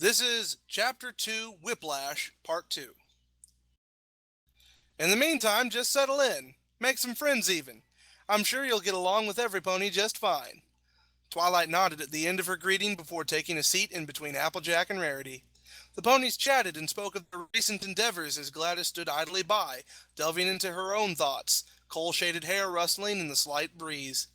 This is Chapter 2 Whiplash, Part 2. In the meantime, just settle in. Make some friends, even. I'm sure you'll get along with every pony just fine. Twilight nodded at the end of her greeting before taking a seat in between Applejack and Rarity. The ponies chatted and spoke of their recent endeavors as Gladys stood idly by, delving into her own thoughts, coal-shaded hair rustling in the slight breeze.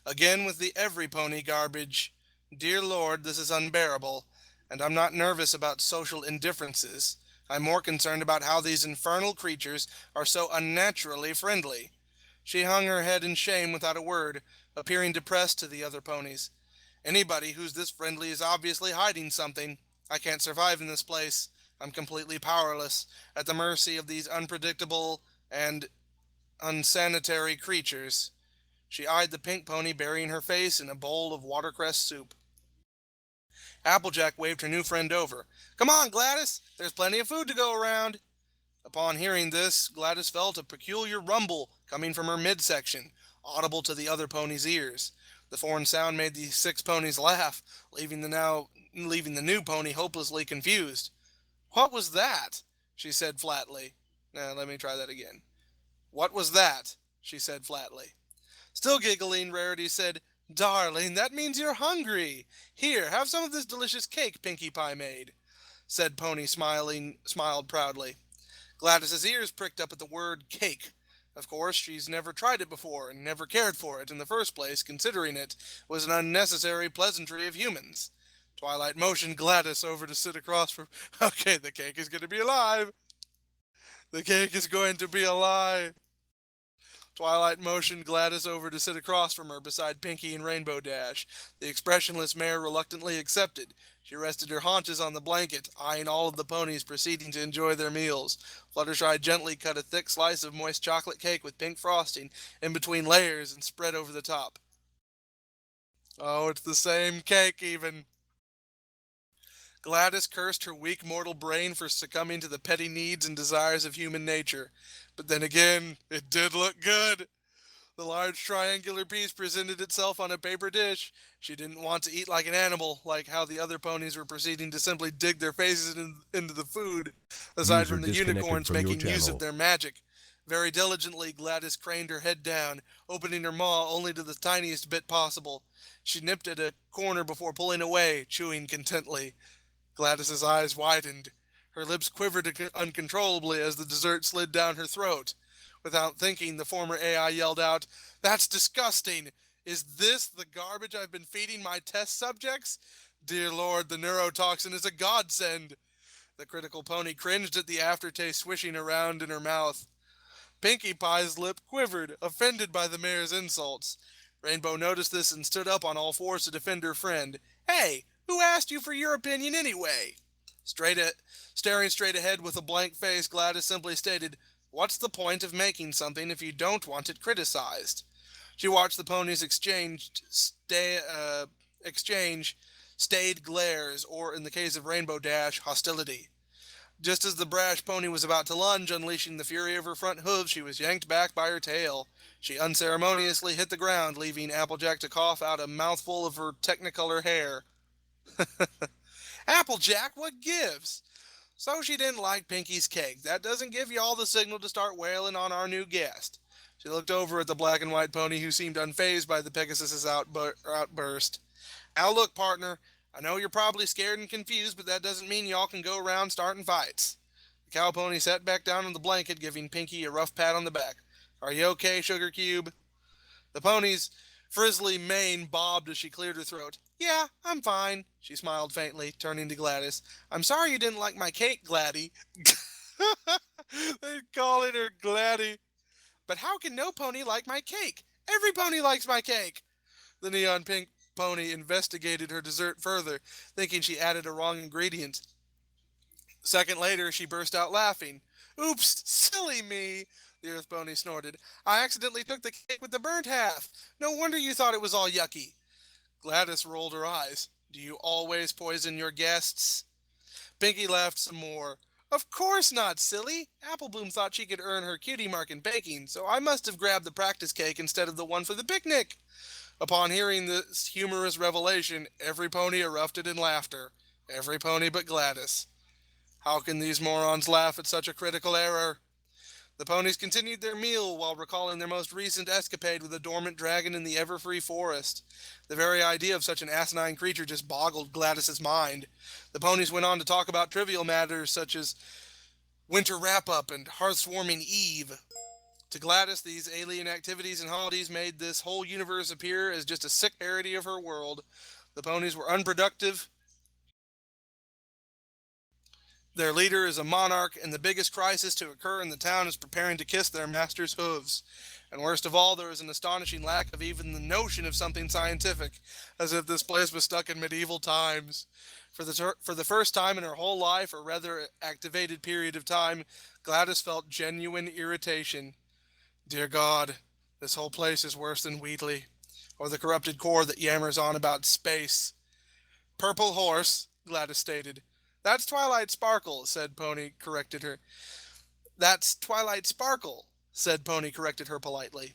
Again with the every pony garbage. Dear Lord, this is unbearable, and I'm not nervous about social indifferences. I'm more concerned about how these infernal creatures are so unnaturally friendly. She hung her head in shame without a word, appearing depressed to the other ponies. Anybody who's this friendly is obviously hiding something. I can't survive in this place. I'm completely powerless, at the mercy of these unpredictable and unsanitary creatures. She eyed the pink pony burying her face in a bowl of watercress soup. Applejack waved her new friend over. Come on, Gladys, there's plenty of food to go around. Upon hearing this, Gladys felt a peculiar rumble coming from her midsection, audible to the other ponies' ears. The foreign sound made the six ponies laugh, leaving the new pony hopelessly confused. What was that? She said flatly. Let me try that again. What was that? She said flatly. Still giggling, Rarity said, Darling, that means you're hungry. Here, have some of this delicious cake Pinkie Pie made, said Pony, smiled proudly. Gladys's ears pricked up at the word cake. Of course, she's never tried it before and never cared for it in the first place, considering it was an unnecessary pleasantry of humans. Twilight motioned Gladys over to sit across from... Okay, the cake is going to be alive. The cake is going to be alive. Twilight motioned Gladys over to sit across from her beside Pinkie and Rainbow Dash. The expressionless mare reluctantly accepted. She rested her haunches on the blanket, eyeing all of the ponies proceeding to enjoy their meals. Fluttershy gently cut a thick slice of moist chocolate cake with pink frosting in between layers and spread over the top. Oh, it's the same cake even. Gladys cursed her weak mortal brain for succumbing to the petty needs and desires of human nature. But then again, it did look good. The large triangular piece presented itself on a paper dish. She didn't want to eat like an animal, like how the other ponies were proceeding to simply dig their faces into the food, aside User from the disconnected unicorns from your making use of channel. their magic. Very diligently, Gladys craned her head down, opening her maw only to the tiniest bit possible. She nipped at a corner before pulling away, chewing contently. Gladys's eyes widened. Her lips quivered uncontrollably as the dessert slid down her throat. Without thinking, the former AI yelled out, That's disgusting! Is this the garbage I've been feeding my test subjects? Dear Lord, the neurotoxin is a godsend! The critical pony cringed at the aftertaste swishing around in her mouth. Pinkie Pie's lip quivered, offended by the mare's insults. Rainbow noticed this and stood up on all fours to defend her friend. Hey, who asked you for your opinion anyway? Staring straight ahead with a blank face, Gladys simply stated, What's the point of making something if you don't want it criticized? She watched the ponies exchange staid glares, or in the case of Rainbow Dash, hostility. Just as the brash pony was about to lunge, unleashing the fury of her front hooves, she was yanked back by her tail. She unceremoniously hit the ground, leaving Applejack to cough out a mouthful of her technicolor hair. Applejack, what gives? So she didn't like Pinkie's cake. That doesn't give you all the signal to start wailing on our new guest. She looked over at the black and white pony, who seemed unfazed by the Pegasus's outburst. Now look, partner, I know you're probably scared and confused, but that doesn't mean y'all can go around starting fights. The cow pony sat back down on the blanket, giving Pinkie a rough pat on the back. Are you okay, Sugar Cube? The pony's frizzly mane bobbed as she cleared her throat. Yeah, I'm fine, she smiled faintly, turning to Gladys. I'm sorry you didn't like my cake, Gladdy. They're calling her Gladdy. But how can no pony like my cake? Every pony likes my cake. The neon pink pony investigated her dessert further, thinking she added a wrong ingredient. A second later, she burst out laughing. Oops, silly me, the earth pony snorted. I accidentally took the cake with the burnt half. No wonder you thought it was all yucky. Gladys rolled her eyes. Do you always poison your guests? Pinkie laughed some more. Of course not, silly. Apple Bloom thought she could earn her cutie mark in baking, so I must have grabbed the practice cake instead of the one for the picnic. Upon hearing this humorous revelation, every pony erupted in laughter. Every pony but Gladys. How can these morons laugh at such a critical error? The ponies continued their meal while recalling their most recent escapade with a dormant dragon in the Everfree Forest. The very idea of such an asinine creature just boggled Gladys's mind. The ponies went on to talk about trivial matters such as winter wrap-up and hearth-warming Eve. To Gladys, these alien activities and holidays made this whole universe appear as just a sick parody of her world. The ponies were unproductive. Their leader is a monarch, and the biggest crisis to occur in the town is preparing to kiss their master's hooves. And worst of all, there is an astonishing lack of even the notion of something scientific, as if this place was stuck in medieval times. For the first time in her whole life, or rather activated period of time, Gladys felt genuine irritation. Dear God, this whole place is worse than Wheatley, or the corrupted core that yammers on about space. Purple horse, Gladys stated. That's Twilight Sparkle, said Pony, corrected her. That's Twilight Sparkle, said Pony, corrected her politely.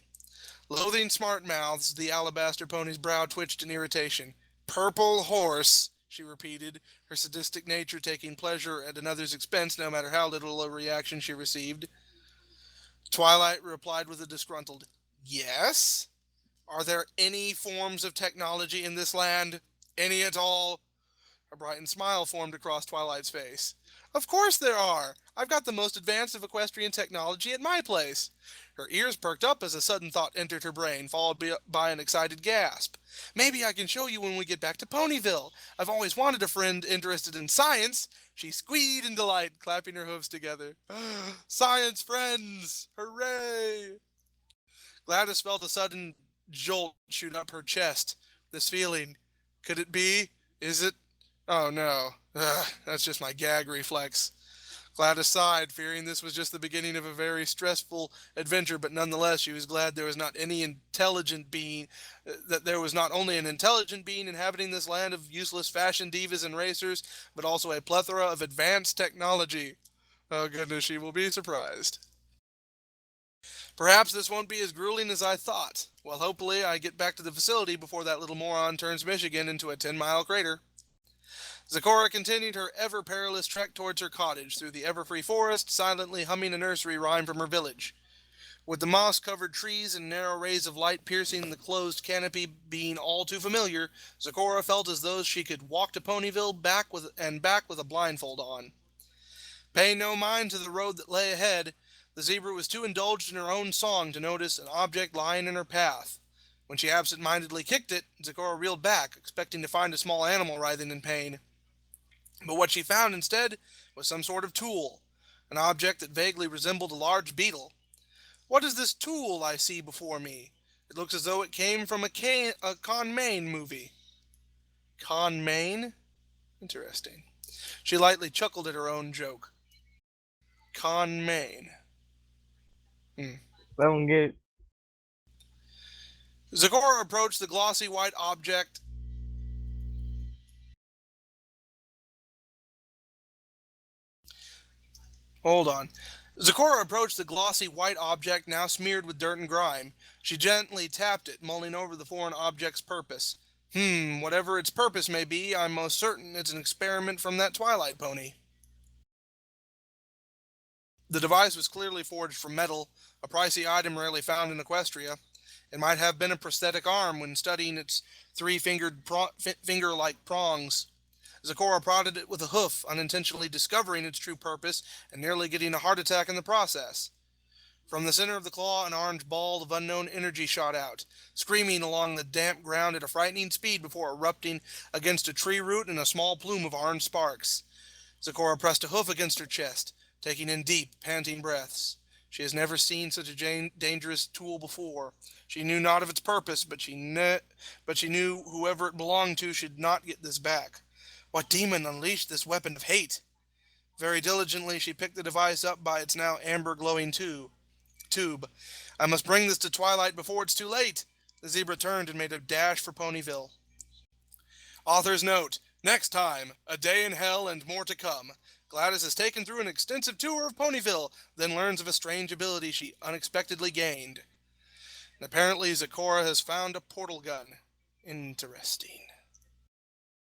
Loathing smart mouths, the alabaster pony's brow twitched in irritation. Purple horse, she repeated, her sadistic nature taking pleasure at another's expense no matter how little a reaction she received. Twilight replied with a disgruntled, Yes? Are there any forms of technology in this land? Any at all? A brightened smile formed across Twilight's face. Of course there are. I've got the most advanced of equestrian technology at my place. Her ears perked up as a sudden thought entered her brain, followed by an excited gasp. Maybe I can show you when we get back to Ponyville. I've always wanted a friend interested in science. She squeaked in delight, clapping her hooves together. Science friends! Hooray! Gladys felt a sudden jolt shoot up her chest. This feeling. Could it be? Is it? Oh no. That's just my gag reflex. Gladys sighed, fearing this was just the beginning of a very stressful adventure, but nonetheless she was glad there was not any intelligent being, that there was not only an intelligent being inhabiting this land of useless fashion divas and racers, but also a plethora of advanced technology. Oh goodness, she will be surprised. Perhaps this won't be as grueling as I thought. Well, hopefully I get back to the facility before that little moron turns Michigan into a 10-mile crater. Zecora continued her ever-perilous trek towards her cottage through the ever-free forest, silently humming a nursery rhyme from her village. With the moss-covered trees and narrow rays of light piercing the closed canopy being all too familiar, Zecora felt as though she could walk to Ponyville back with a blindfold on. Paying no mind to the road that lay ahead, the zebra was too indulged in her own song to notice an object lying in her path. When she absent-mindedly kicked it, Zecora reeled back, expecting to find a small animal writhing in pain. But what she found instead was some sort of tool, an object that vaguely resembled a large beetle. What is this tool I see before me? It looks as though it came from a Con Main movie. Con Main? Interesting. She lightly chuckled at her own joke. Con Main. I don't get it. Zecora approached the glossy white object. Hold on. Zecora approached the glossy white object now smeared with dirt and grime. She gently tapped it, mulling over the foreign object's purpose. Whatever its purpose may be, I'm most certain it's an experiment from that Twilight pony. The device was clearly forged from metal, a pricey item rarely found in Equestria. It might have been a prosthetic arm when studying its three-fingered finger-like prongs. Zecora prodded it with a hoof, unintentionally discovering its true purpose and nearly getting a heart attack in the process. From the center of the claw, an orange ball of unknown energy shot out, screaming along the damp ground at a frightening speed before erupting against a tree root in a small plume of orange sparks. Zecora pressed a hoof against her chest, taking in deep, panting breaths. She has never seen such a dangerous tool before. She knew not of its purpose, but she knew whoever it belonged to should not get this back. What demon unleashed this weapon of hate? Very diligently she picked the device up by its now amber-glowing tube. I must bring this to Twilight before it's too late. The zebra turned and made a dash for Ponyville. Author's note. Next time, a day in hell and more to come. Gladys is taken through an extensive tour of Ponyville, then learns of a strange ability she unexpectedly gained. And apparently Zecora has found a portal gun. Interesting.